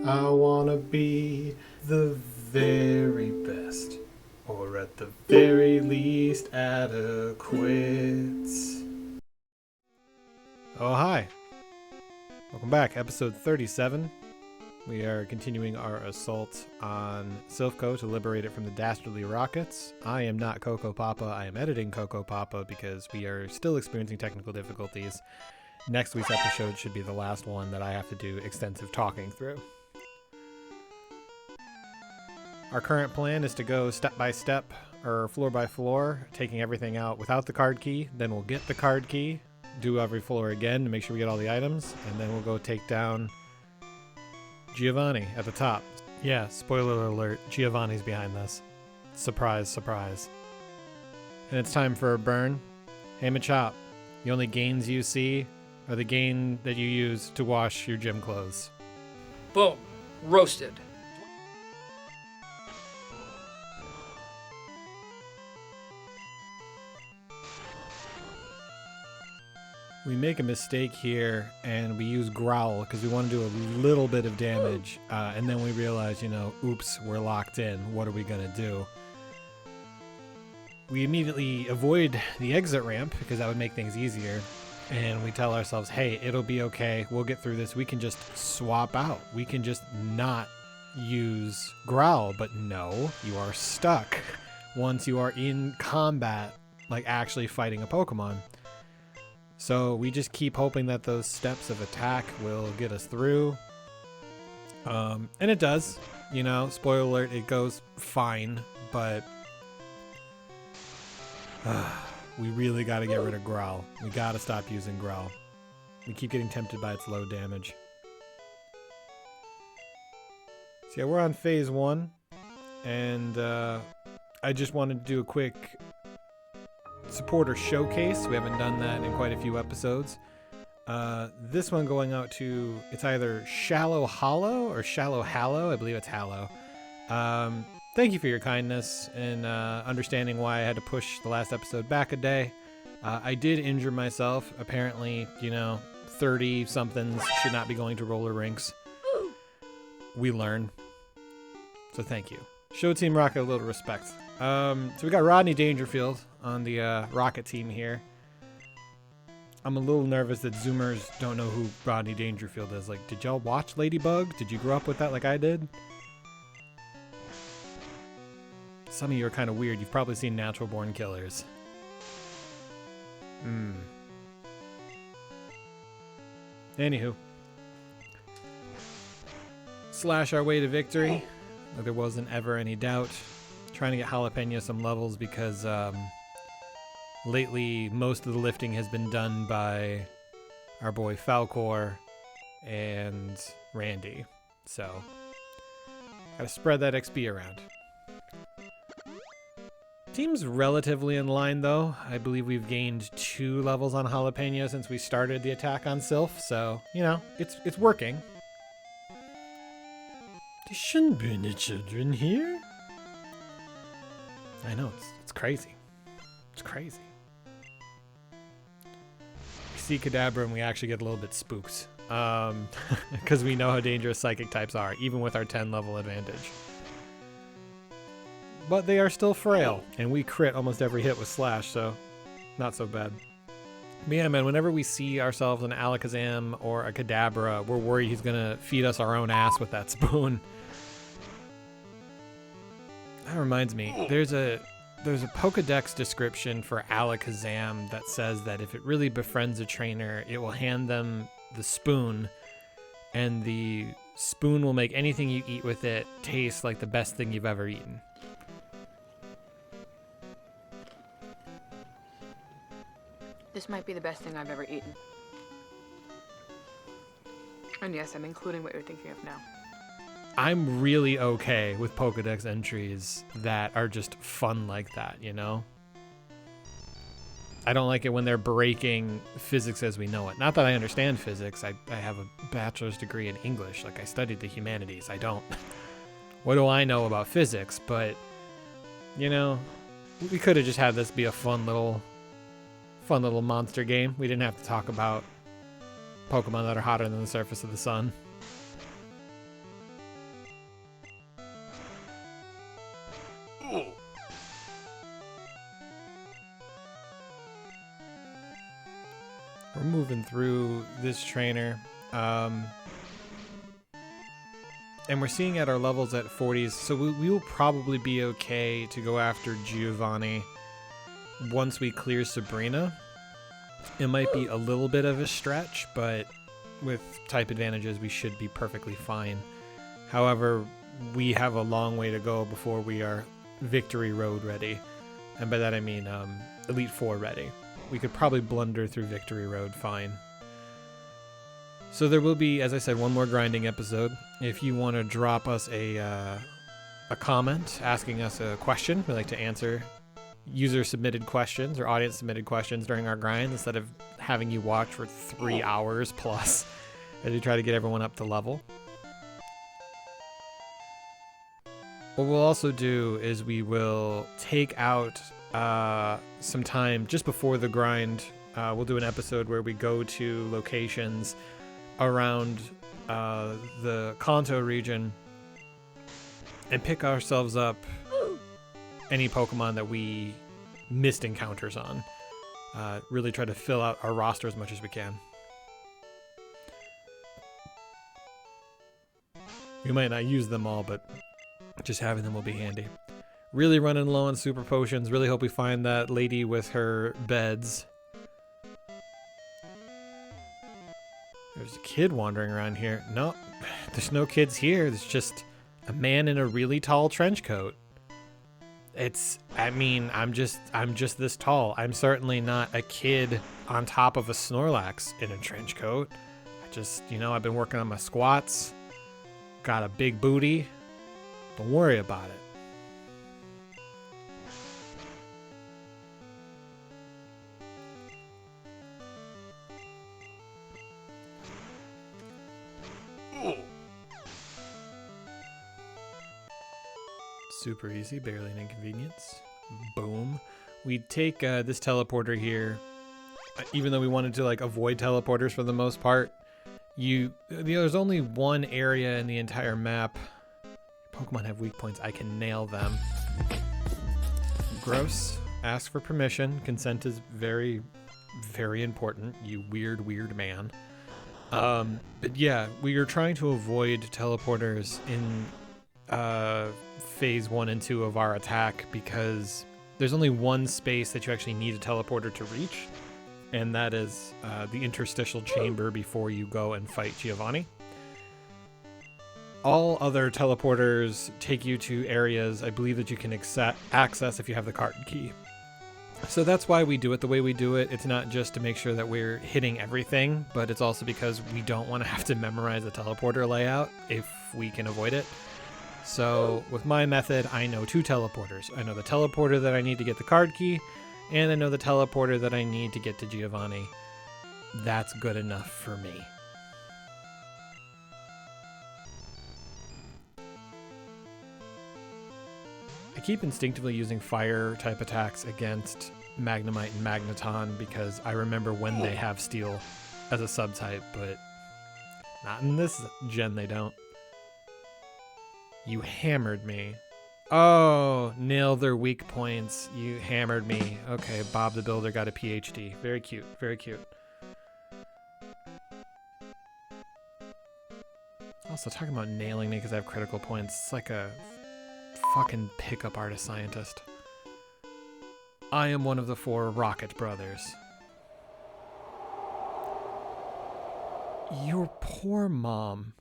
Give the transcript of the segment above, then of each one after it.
I wanna be the very best, or at the very least adequate. Oh, hi. Welcome back, episode 37. We are continuing our assault on Silph Co to liberate it from the dastardly rockets. I am not CocoPapa, I am editing CocoPapa because we are still experiencing technical difficulties. Next week's episode should be the last one that I have to do extensive talking through. Our current plan is to go step by step, or floor by floor, taking everything out without the card key. Then we'll get the card key, do every floor again to make sure we get all the items, and then we'll go take down Giovanni at the top. Yeah, spoiler alert, Giovanni's behind this. Surprise, surprise. And it's time for a burn. Hey Machop, the only gains you see are the gain that you use to wash your gym clothes. Boom. Roasted. We make a mistake here and we use Growl because we want to do a little bit of damage, and then we realize, oops, we're locked in. What are we going to do? We immediately avoid the exit ramp because that would make things easier, and we tell ourselves, hey, it'll be okay. We'll get through this. We can just swap out. We can just not use Growl, but no, you are stuck once you are in combat, like actually fighting a Pokemon. So we just keep hoping that those steps of attack will get us through. And it does, spoiler alert, it goes fine, but we really got to get rid of Growl. We got to stop using Growl. We keep getting tempted by its low damage. So yeah, we're on phase 1, and I just wanted to do a quick supporter showcase. We haven't done that in quite a few episodes. This one going out to, it's either Shallow Hollow or Shallow Hallow. I believe it's Hallow. Thank you for your kindness and understanding why I had to push the last episode back a day. I did injure myself. Apparently, 30-somethings should not be going to roller rinks. We learn. So thank you. Show Team Rocket a little respect. So we got Rodney Dangerfield on the Rocket team here. I'm a little nervous that Zoomers don't know who Rodney Dangerfield is. Like, did y'all watch Ladybug? Did you grow up with that like I did? Some of you are kind of weird. You've probably seen Natural Born Killers. Anywho. Slash our way to victory. Like there wasn't ever any doubt. Trying to get Jalapeno some levels because lately most of the lifting has been done by our boy Falcor and Randy. So, gotta spread that XP around. Team's relatively in line though. I believe we've gained 2 levels on Jalapeno since we started the attack on Silph, so, it's working. There shouldn't be any children here. I know, it's crazy. It's crazy. We see Kadabra and we actually get a little bit spooked. Because we know how dangerous psychic types are, even with our 10 level advantage. But they are still frail, and we crit almost every hit with Slash, so not so bad. But yeah, man, whenever we see ourselves an Alakazam or a Kadabra, we're worried he's gonna feed us our own ass with that spoon. That reminds me, there's a Pokedex description for Alakazam that says that if it really befriends a trainer, it will hand them the spoon, and the spoon will make anything you eat with it taste like the best thing you've ever eaten. This might be the best thing I've ever eaten. And yes, I'm including what you're thinking of now. I'm really okay with Pokedex entries that are just fun like that, I don't like it when they're breaking physics as we know it. Not that I understand physics. I have a bachelor's degree in English. Like, I studied the humanities. I don't. What do I know about physics? But, we could have just had this be a fun little monster game. We didn't have to talk about Pokemon that are hotter than the surface of the sun. We're moving through this trainer. And we're seeing at our levels at 40s, so we will probably be okay to go after Giovanni once we clear Sabrina. It might be a little bit of a stretch, but with type advantages, we should be perfectly fine. However, we have a long way to go before we are Victory Road ready. And by that I mean Elite Four ready. We could probably blunder through Victory Road fine. So there will be, as I said, one more grinding episode. If you want to drop us a comment asking us a question, we like to answer user-submitted questions or audience-submitted questions during our grind instead of having you watch for 3 hours plus as we try to get everyone up to level. What we'll also do is we will take out some time just before the grind. We'll do an episode where we go to locations around the Kanto region and pick ourselves up any Pokemon that we missed encounters on. Really try to fill out our roster as much as we can. We might not use them all, but just having them will be handy. Really running low on super potions. Really hope we find that lady with her beds. There's a kid wandering around here. No, there's no kids here. There's just a man in a really tall trench coat. I'm just this tall. I'm certainly not a kid on top of a Snorlax in a trench coat. I've been working on my squats. Got a big booty. Don't worry about it. Super easy, barely an inconvenience. Boom. We take this teleporter here, even though we wanted to avoid teleporters for the most part. There's only one area in the entire map. Pokemon have weak points. I can nail them. Gross. Ask for permission. Consent is very, very important. You weird man. But yeah, we are trying to avoid teleporters in phase 1 and 2 of our attack because there's only one space that you actually need a teleporter to reach, and that is the interstitial chamber before you go and fight Giovanni. All other teleporters take you to areas I believe that you can access if you have the card key. So that's why we do it the way we do it. It's not just to make sure that we're hitting everything, but it's also because we don't want to have to memorize the teleporter layout if we can avoid it. So with my method, I know 2 teleporters. I know the teleporter that I need to get the card key, and I know the teleporter that I need to get to Giovanni. That's good enough for me. I keep instinctively using fire type attacks against Magnemite and Magneton because I remember when they have steel as a subtype, but not in this gen they don't. You hammered me. Oh, nail their weak points. You hammered me. Okay, Bob the Builder got a PhD. Very cute, very cute. Also, talking about nailing me because I have critical points. It's like a fucking pickup artist scientist. I am one of the 4 Rocket brothers. Your poor mom.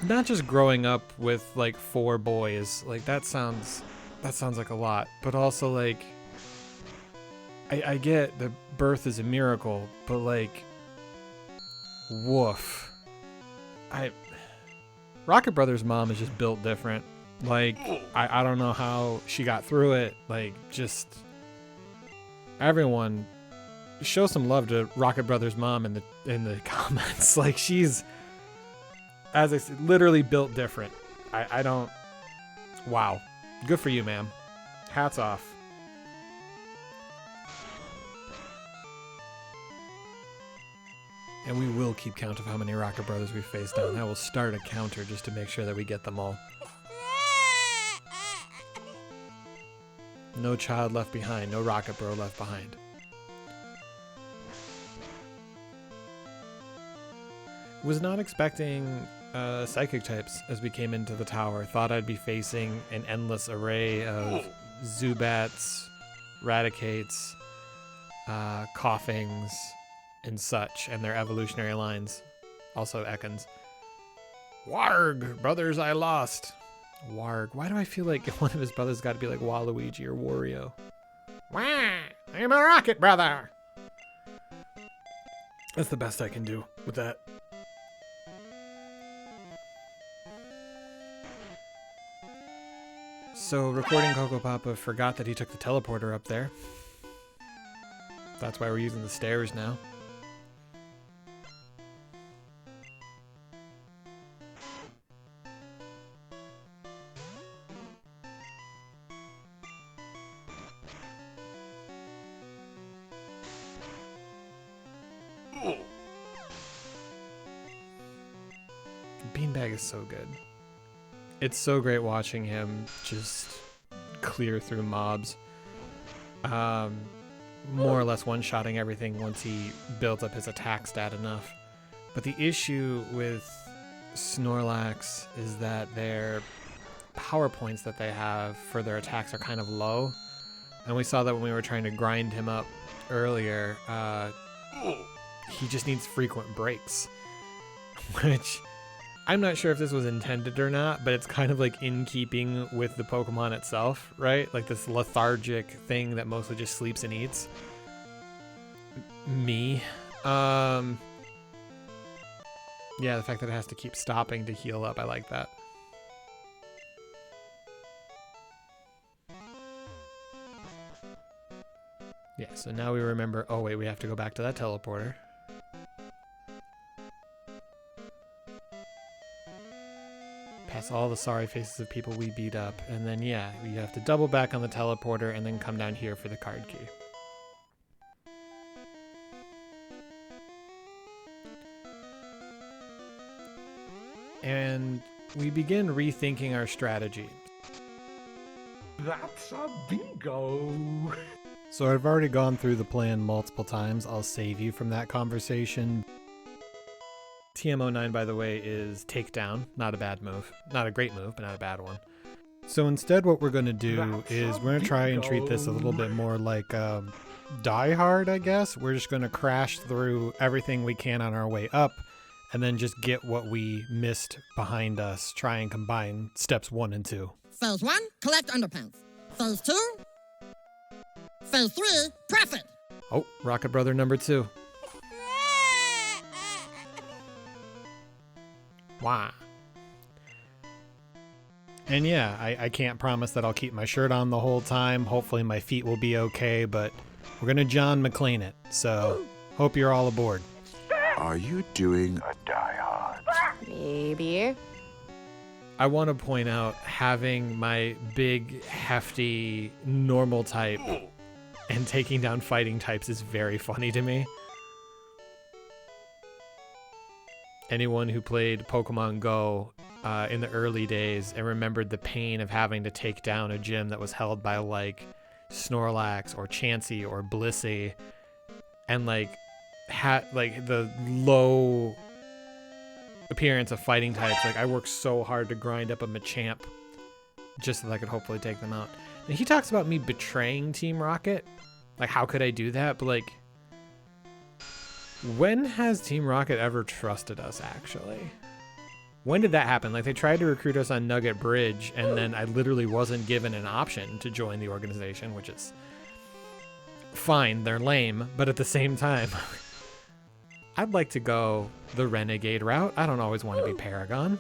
Not just growing up with 4 boys. That sounds like a lot. But also I get that birth is a miracle, but woof. Rocket Brothers' mom is just built different. I don't know how she got through it. Everyone show some love to Rocket Brothers' mom in the comments. She's, as I said, literally built different. I don't. Wow. Good for you, ma'am. Hats off. And we will keep count of how many Rocket Brothers we faced down. I will start a counter just to make sure that we get them all. No child left behind. No Rocket Bro left behind. Was not expecting psychic types as we came into the tower. Thought I'd be facing an endless array of Zubats, Raticates, Coughings, and such, and their evolutionary lines. Also Ekans. Warg, brothers I lost. Warg. Why do I feel like one of his brothers got to be like Waluigi or Wario? Wah! I'm a rocket brother! That's the best I can do with that. So, recording CocoPapa forgot that he took the teleporter up there. That's why we're using the stairs now. Beanbag is so good. It's so great watching him just clear through mobs. More or less one-shotting everything once he builds up his attack stat enough. But the issue with Snorlax is that their power points that they have for their attacks are kind of low. And we saw that when we were trying to grind him up earlier. He just needs frequent breaks. Which... I'm not sure if this was intended or not, but it's kind of like in keeping with the Pokemon itself, right? Like this lethargic thing that mostly just sleeps and eats. Me. Yeah, the fact that it has to keep stopping to heal up, I like that. Yeah, so now we remember, oh wait, we have to go back to that teleporter. Pass all the sorry faces of people we beat up, and then yeah, we have to double back on the teleporter and then come down here for the card key. And we begin rethinking our strategy. That's a bingo! So I've already gone through the plan multiple times. I'll save you from that conversation. TM09, by the way, is takedown. Not a bad move. Not a great move, but not a bad one. So instead what we're going to do is we're going to try and treat this a little bit more like Die Hard, I guess. We're just going to crash through everything we can on our way up and then just get what we missed behind us. Try and combine steps 1 and 2. Phase 1, collect underpants. Phase 2, Phase 3, profit. Oh, Rocket Brother number 2. Wow. And yeah, I can't promise that I'll keep my shirt on the whole time. Hopefully my feet will be okay, but we're gonna John McClane it. So hope you're all aboard. Are you doing a Die Hard? Maybe. I want to point out having my big, hefty, normal type and taking down fighting types is very funny to me. Anyone who played Pokemon Go in the early days and remembered the pain of having to take down a gym that was held by like Snorlax or Chansey or Blissey and like had like the low appearance of fighting types. Like I worked so hard to grind up a Machamp just so that I could hopefully take them out. And he talks about me betraying Team Rocket. Like how could I do that? But like, when has Team Rocket ever trusted us, actually? When did that happen? Like, they tried to recruit us on Nugget Bridge, and then I literally wasn't given an option to join the organization, which is fine. They're lame, but at the same time, I'd like to go the Renegade route. I don't always want to be Paragon.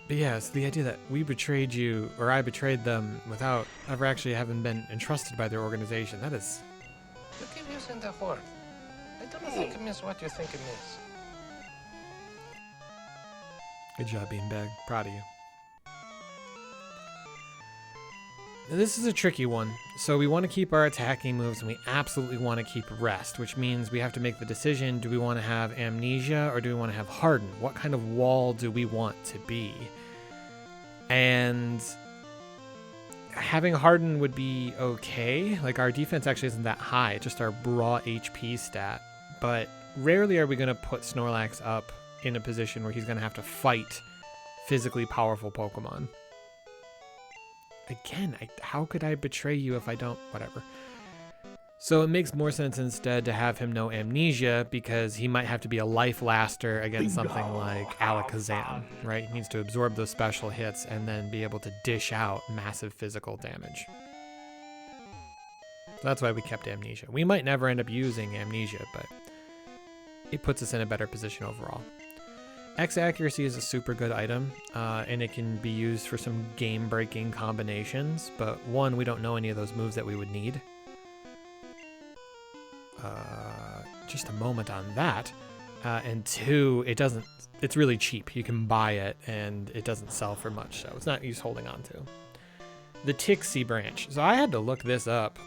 But yeah, it's the idea that we betrayed you, or I betrayed them without ever actually having been entrusted by their organization. That is... You keep using that word. I don't think it means what you think it means. Good job, Beanbag. Proud of you. Now, this is a tricky one. So we want to keep our attacking moves, and we absolutely want to keep rest, which means we have to make the decision, do we want to have amnesia or do we want to have harden? What kind of wall do we want to be? And having Harden would be okay. Like, our defense actually isn't that high, just our raw HP stat. But rarely are we going to put Snorlax up in a position where he's going to have to fight physically powerful Pokemon. Again, how could I betray you if I don't? Whatever. So it makes more sense instead to have him know Amnesia, because he might have to be a life laster against something like Alakazam, right? He needs to absorb those special hits and then be able to dish out massive physical damage. So that's why we kept Amnesia. We might never end up using Amnesia, but it puts us in a better position overall. X Accuracy is a super good item, and it can be used for some game-breaking combinations, but one, we don't know any of those moves that we would need. Just a moment on that. And two, it's really cheap. You can buy it, and it doesn't sell for much, so it's not use holding on to. The Tixie branch. So I had to look this up.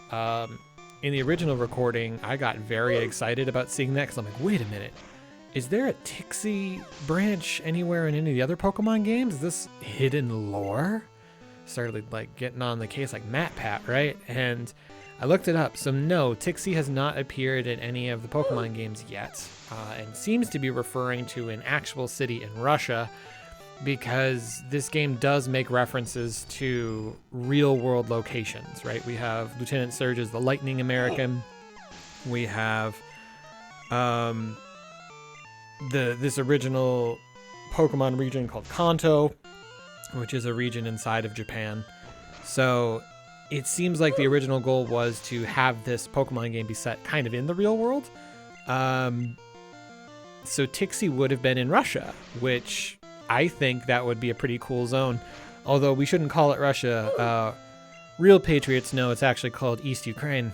In the original recording, I got very excited about seeing that, because I'm like, wait a minute. Is there a Tixie branch anywhere in any of the other Pokemon games? Is this hidden lore? Started like getting on the case like MatPat, right? And I looked it up. So no, Tixie has not appeared in any of the Pokemon games yet, and seems to be referring to an actual city in Russia, because this game does make references to real world locations, right? We have Lieutenant Surge's The Lightning American. We have this original Pokemon region called Kanto, which is a region inside of Japan. So it seems like the original goal was to have this Pokemon game be set kind of in the real world. So Tixie would have been in Russia, which I think that would be a pretty cool zone. Although we shouldn't call it Russia. Real patriots know it's actually called East Ukraine.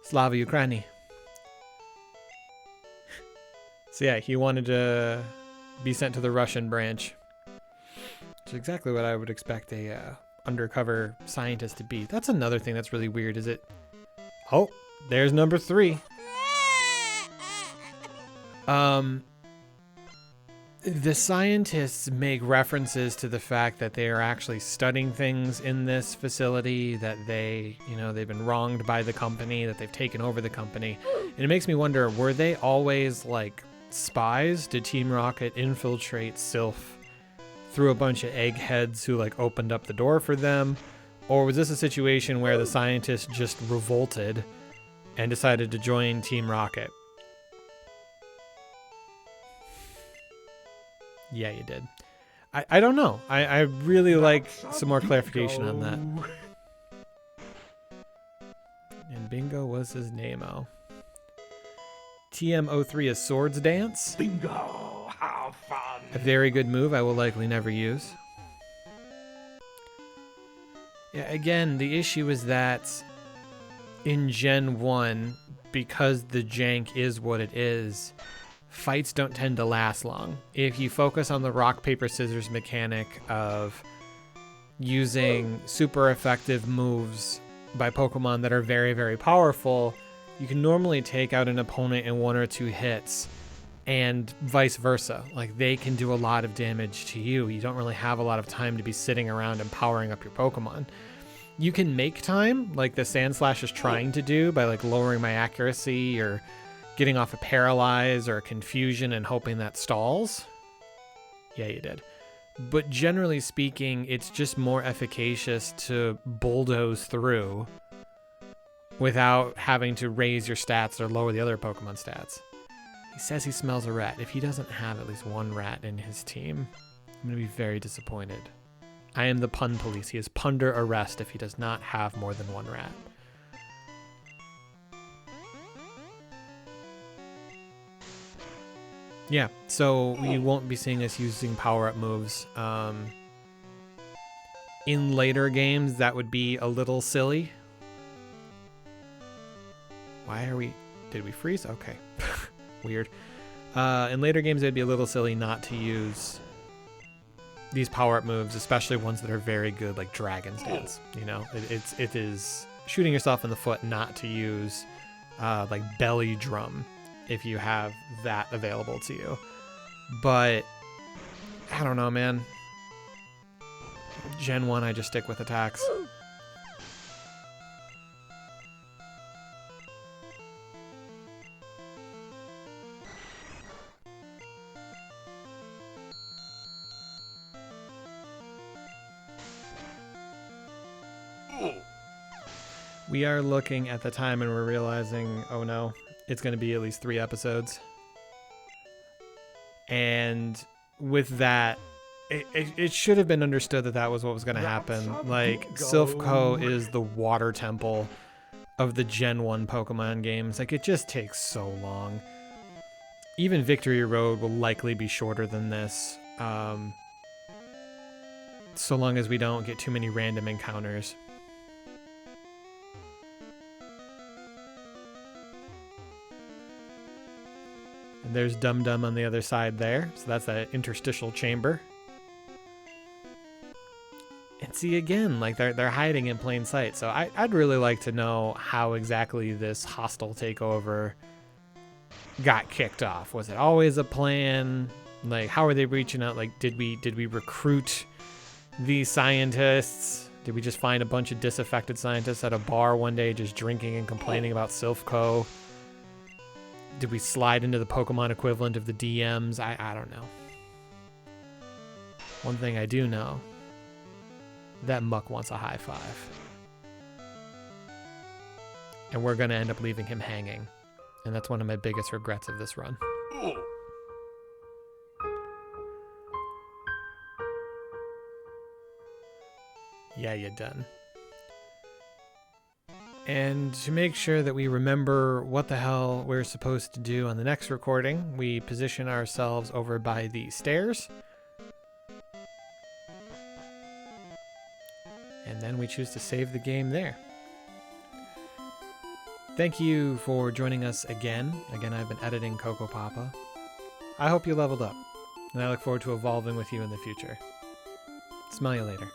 Slava Ukraini. So yeah, he wanted to be sent to the Russian branch. Which is exactly what I would expect a undercover scientist to be. That's another thing that's really weird, is it? Oh, there's number 3. The scientists make references to the fact that they are actually studying things in this facility, that they've been wronged by the company, that they've taken over the company. And it makes me wonder, were they always like spies? Did Team Rocket infiltrate Silph through a bunch of eggheads who like opened up the door for them? Or was this a situation where the scientists just revolted and decided to join Team Rocket? Yeah, you did. I don't know. I really like some more clarification on that. And Bingo was his name-o. TM03 is Swords Dance. Bingo! How fun! A very good move I will likely never use. Yeah, again, the issue is that in Gen 1, because the jank is what it is, fights don't tend to last long. If you focus on the rock, paper, scissors mechanic of using super effective moves by Pokemon that are very, very powerful, you can normally take out an opponent in 1 or 2 hits, and vice versa. Like, they can do a lot of damage to you. You don't really have a lot of time to be sitting around and powering up your Pokemon. You can make time, like the Sandslash is trying to do, by like lowering my accuracy or getting off a Paralyze or a Confusion and hoping that stalls. Yeah, you did. But generally speaking, it's just more efficacious to bulldoze through without having to raise your stats or lower the other Pokemon stats. He says he smells a rat. If he doesn't have at least 1 rat in his team, I'm going to be very disappointed. I am the pun police. He is under arrest if he does not have more than 1 rat. Yeah, so we won't be seeing us using power-up moves. In later games, that would be a little silly. Why are we... Did we freeze? Okay. Weird. In later games, it'd be a little silly not to use these power-up moves, especially ones that are very good, like Dragon's Dance. You know, it is shooting yourself in the foot not to use like Belly Drum if you have that available to you. But I don't know, man. Gen 1, I just stick with attacks. We are looking at the time and we're realizing, oh no, it's going to be at least 3 episodes. And with that, it should have been understood that that was what was going to happen. Like, Silph Co is the water temple of the Gen 1 Pokemon games. Like, it just takes so long. Even Victory Road will likely be shorter than this. So long as we don't get too many random encounters. And there's Dum Dum on the other side there. So that's that interstitial chamber. And see, again, like they're hiding in plain sight. So I'd really like to know how exactly this hostile takeover got kicked off. Was it always a plan? Like, how are they reaching out? Like, did we recruit these scientists? Did we just find a bunch of disaffected scientists at a bar one day just drinking and complaining about Silph Co? Did we slide into the Pokemon equivalent of the DMs? I don't know. One thing I do know, that Muck wants a high five. And we're going to end up leaving him hanging. And that's one of my biggest regrets of this run. Yeah, you done. And to make sure that we remember what the hell we're supposed to do on the next recording, we position ourselves over by the stairs. And then we choose to save the game there. Thank you for joining us again. Again, I've been editing CocoPapa. I hope you leveled up, and I look forward to evolving with you in the future. Smell you later.